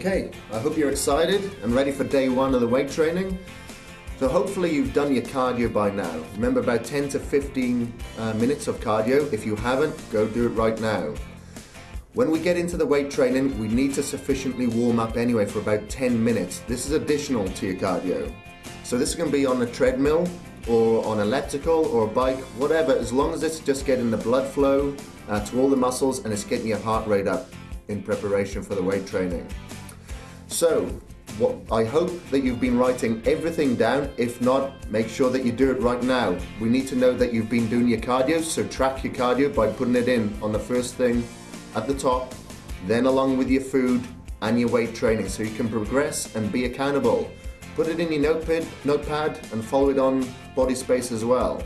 Okay, I hope you're excited and ready for day one of the weight training. So hopefully you've done your cardio by now. Remember, about 10 to 15 minutes of cardio. If you haven't, go do it right now. When we get into the weight training, we need to sufficiently warm up anyway for about 10 minutes. This is additional to your cardio. So this is going to be on a treadmill or on elliptical or a bike, whatever, as long as it's just getting the blood flow to all the muscles and it's getting your heart rate up in preparation for the weight training. So, I hope that you've been writing everything down. If not, make sure that you do it right now. We need to know that you've been doing your cardio, so track your cardio by putting it in on the first thing at the top, then along with your food and your weight training, so you can progress and be accountable. Put it in your notepad and follow it on Body Space as well.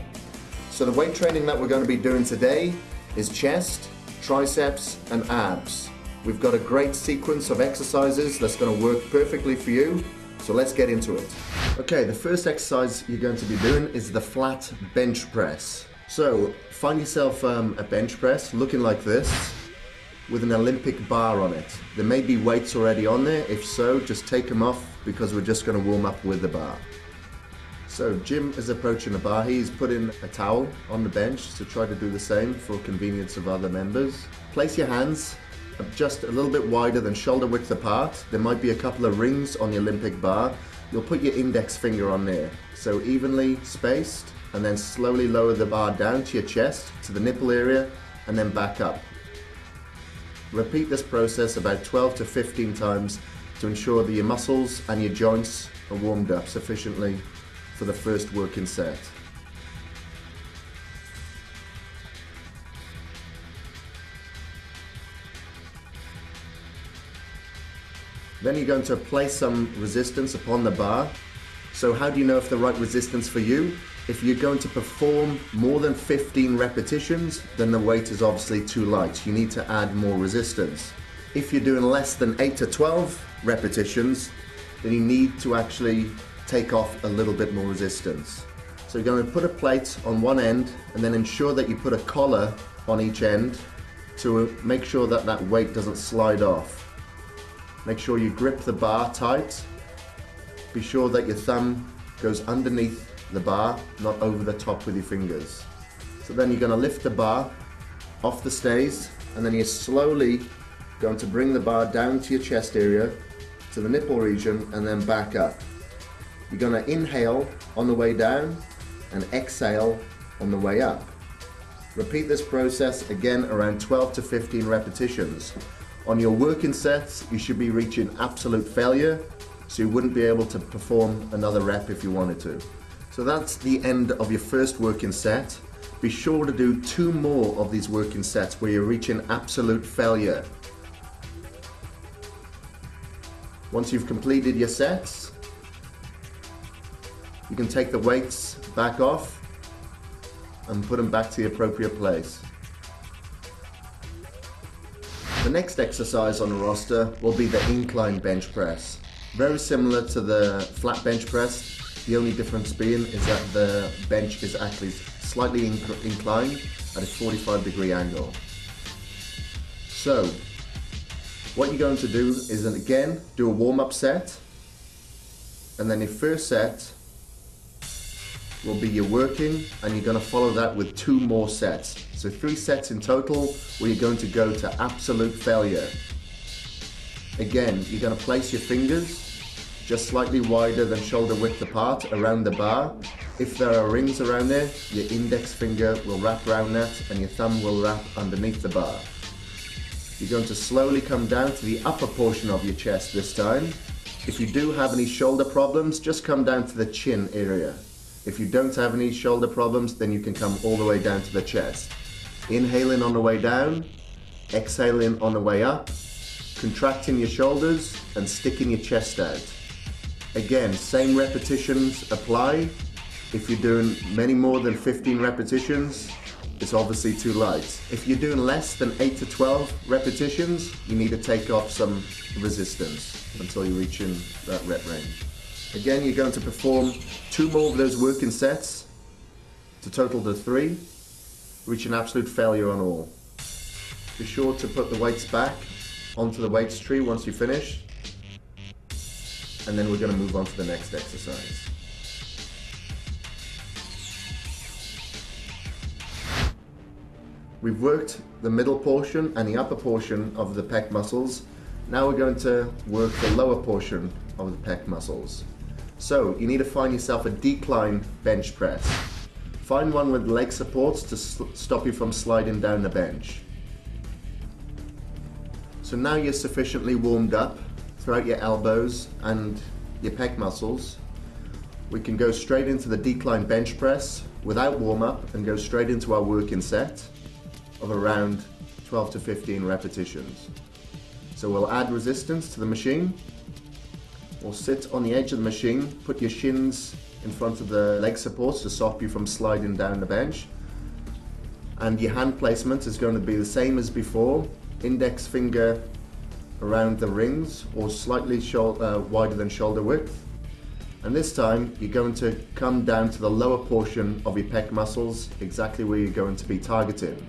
So the weight training that we're going to be doing today is chest, triceps and abs. We've got a great sequence of exercises that's going to work perfectly for you, so let's get into it. Okay, the first exercise you're going to be doing is the flat bench press. So find yourself a bench press looking like this with an Olympic bar on it. There may be weights already on there. If so, just take them off because we're just going to warm up with the bar. So Jim is approaching the bar. He's putting a towel on the bench, so try to do the same for convenience of other members. Place your hands just a little bit wider than shoulder width apart. There might be a couple of rings on the Olympic bar. You'll put your index finger on there, so evenly spaced, and then slowly lower the bar down to your chest, to the nipple area, and then back up. Repeat this process about 12 to 15 times to ensure that your muscles and your joints are warmed up sufficiently for the first working set. Then you're going to place some resistance upon the bar. So how do you know if the right resistance for you? If you're going to perform more than 15 repetitions, then the weight is obviously too light. You need to add more resistance. If you're doing less than 8 to 12 repetitions, then you need to actually take off a little bit more resistance. So you're going to put a plate on one end and then ensure that you put a collar on each end to make sure that that weight doesn't slide off. Make sure you grip the bar tight. Be sure that your thumb goes underneath the bar, not over the top with your fingers. So then you're going to lift the bar off the stays, and then you're slowly going to bring the bar down to your chest area, to the nipple region, and then back up. You're going to inhale on the way down and exhale on the way up. Repeat this process again around 12 to 15 repetitions. On your working sets, you should be reaching absolute failure, so you wouldn't be able to perform another rep if you wanted to. So that's the end of your first working set. Be sure to do 2 more of these working sets where you're reaching absolute failure. Once you've completed your sets, you can take the weights back off and put them back to the appropriate place. The next exercise on the roster will be the incline bench press. Very similar to the flat bench press. The only difference being is that the bench is actually slightly inclined at a 45-degree angle. So, what you're going to do is again do a warm-up set, and then your first set will be your working, and you're going to follow that with 2 more sets. So 3 sets in total where you're going to go to absolute failure. Again, you're going to place your fingers just slightly wider than shoulder width apart around the bar. If there are rings around there, your index finger will wrap around that and your thumb will wrap underneath the bar. You're going to slowly come down to the upper portion of your chest this time. If you do have any shoulder problems, just come down to the chin area. If you don't have any shoulder problems, then you can come all the way down to the chest. Inhaling on the way down, exhaling on the way up, contracting your shoulders and sticking your chest out. Again, same repetitions apply. If you're doing many more than 15 repetitions, it's obviously too light. If you're doing less than 8 to 12 repetitions, you need to take off some resistance until you reach in that rep range. Again, you're going to perform 2 more of those working sets to total to 3, reaching absolute failure on all. Be sure to put the weights back onto the weights tree once you finish. and then we're going to move on to the next exercise. We've worked the middle portion and the upper portion of the pec muscles. Now we're going to work the lower portion of the pec muscles. So you need to find yourself a decline bench press. Find one with leg supports to stop you from sliding down the bench. So now you're sufficiently warmed up throughout your elbows and your pec muscles. We can go straight into the decline bench press without warm up and go straight into our working set of around 12 to 15 repetitions. So we'll add resistance to the machine. We'll sit on the edge of the machine, put your shins in front of the leg supports to stop you from sliding down the bench. And your hand placement is going to be the same as before. Index finger around the rings or slightly wider than shoulder width. And this time you're going to come down to the lower portion of your pec muscles, exactly where you're going to be targeting.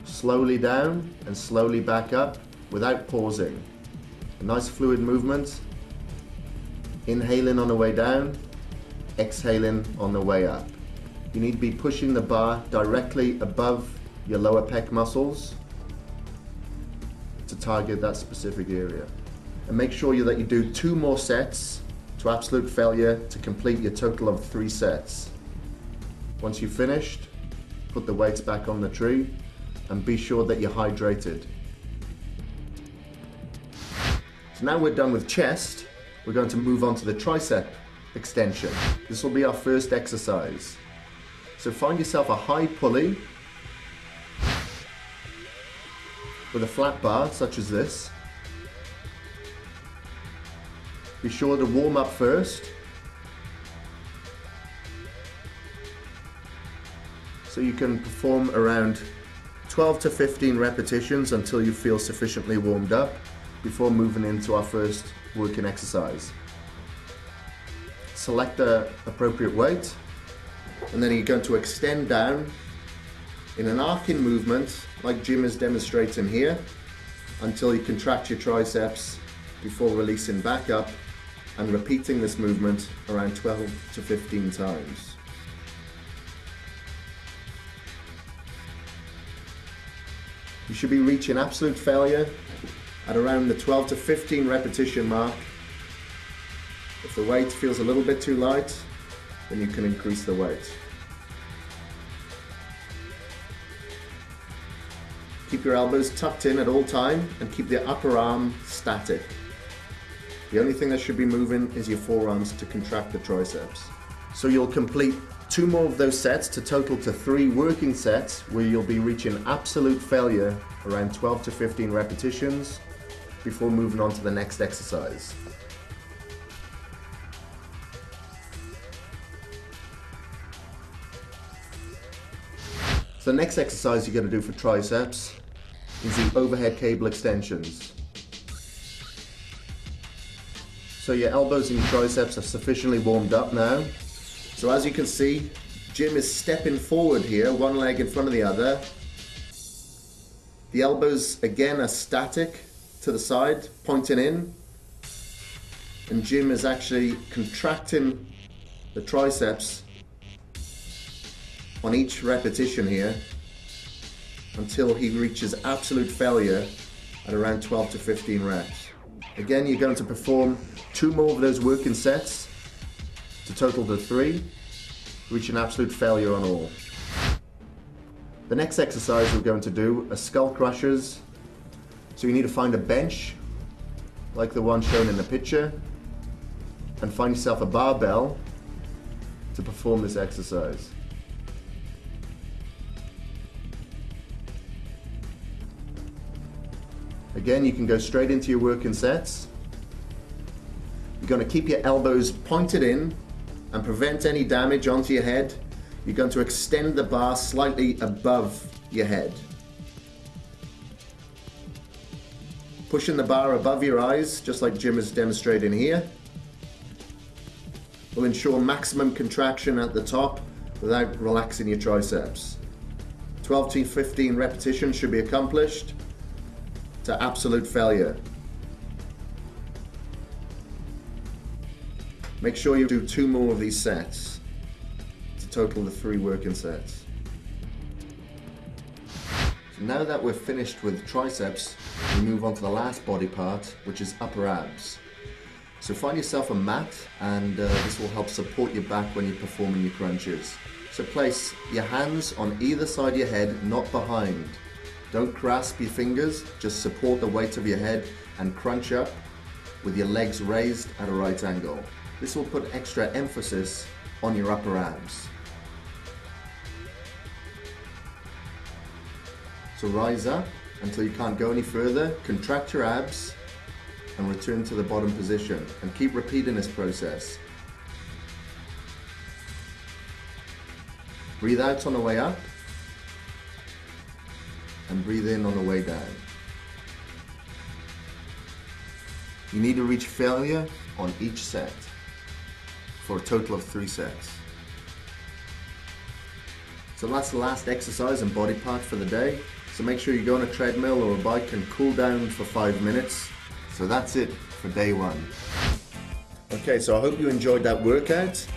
Slowly down and slowly back up without pausing. A nice fluid movement. Inhaling on the way down, exhaling on the way up. You need to be pushing the bar directly above your lower pec muscles to target that specific area. And make sure that you do 2 more sets to absolute failure to complete your total of 3 sets. Once you've finished, put the weights back on the tree and be sure that you're hydrated. So now we're done with chest, we're going to move on to the tricep extension. This will be our first exercise. So find yourself a high pulley with a flat bar such as this. Be sure to warm up first. So you can perform around 12 to 15 repetitions until you feel sufficiently warmed up before moving into our first working exercise. Select the appropriate weight and then you're going to extend down in an arcing movement like Jim is demonstrating here until you contract your triceps before releasing back up and repeating this movement around 12 to 15 times. You should be reaching absolute failure at around the 12 to 15 repetition mark. If the weight feels a little bit too light, then you can increase the weight. Keep your elbows tucked in at all time and keep the upper arm static. The only thing that should be moving is your forearms to contract the triceps. So you'll complete 2 more of those sets to total to 3 working sets where you'll be reaching absolute failure around 12 to 15 repetitions before moving on to the next exercise. So the next exercise you're going to do for triceps is the overhead cable extensions. So your elbows and your triceps are sufficiently warmed up now. So as you can see, Jim is stepping forward here, one leg in front of the other. The elbows again are static to the side, pointing in. And Jim is actually contracting the triceps on each repetition here until he reaches absolute failure at around 12 to 15 reps. Again, you're going to perform 2 more of those working sets to total to 3, reaching absolute failure on all. The next exercise we're going to do are skull crushers. So you need to find a bench like the one shown in the picture and find yourself a barbell to perform this exercise. Again, you can go straight into your working sets. You're going to keep your elbows pointed in and prevent any damage onto your head. You're going to extend the bar slightly above your head. Pushing the bar above your eyes, just like Jim is demonstrating here, will ensure maximum contraction at the top without relaxing your triceps. 12 to 15 repetitions should be accomplished to absolute failure. Make sure you do 2 more of these sets to total the 3 working sets. So now that we're finished with triceps, we move on to the last body part, which is upper abs. So find yourself a mat, and this will help support your back when you're performing your crunches. So place your hands on either side of your head, not behind. Don't grasp your fingers, just support the weight of your head and crunch up with your legs raised at a right angle. This will put extra emphasis on your upper abs. So rise up until you can't go any further, contract your abs and return to the bottom position, and keep repeating this process. Breathe out on the way up and breathe in on the way down. You need to reach failure on each set for a total of 3 sets. So that's the last exercise and body part for the day. So make sure you go on a treadmill or a bike and cool down for 5 minutes. So that's it for day 1. Okay, so I hope you enjoyed that workout.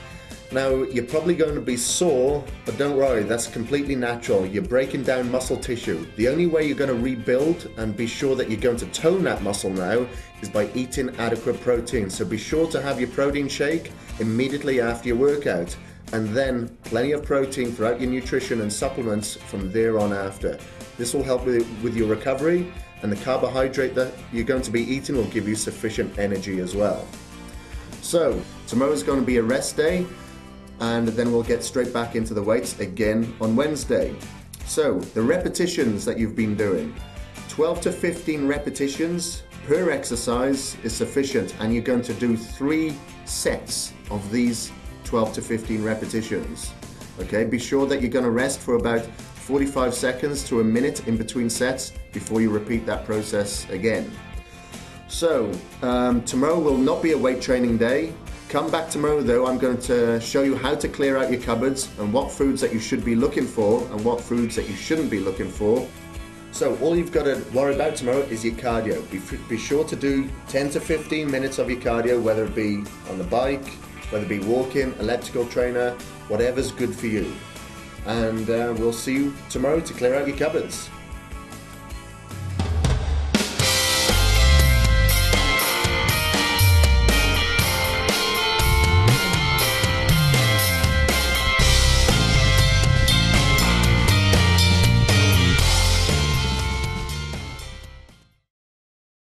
Now, you're probably going to be sore, but don't worry, that's completely natural. You're breaking down muscle tissue. The only way you're going to rebuild and be sure that you're going to tone that muscle now is by eating adequate protein. So be sure to have your protein shake immediately after your workout, and then plenty of protein throughout your nutrition and supplements from there on after. This will help with your recovery, and the carbohydrate that you're going to be eating will give you sufficient energy as well. So tomorrow's going to be a rest day, and then we'll get straight back into the weights again on Wednesday. So the repetitions that you've been doing, 12 to 15 repetitions per exercise is sufficient, and you're going to do 3 sets of these 12 to 15 repetitions. Okay, be sure that you're going to rest for about 45 seconds to a minute in between sets before you repeat that process again. So tomorrow will not be a weight training day. Come back tomorrow though, I'm going to show you how to clear out your cupboards and what foods that you should be looking for and what foods that you shouldn't be looking for. So all you've got to worry about tomorrow is your cardio. Be sure to do 10 to 15 minutes of your cardio, whether it be on the bike, whether it be walking, elliptical trainer, whatever's good for you. And we'll see you tomorrow to clear out your cupboards.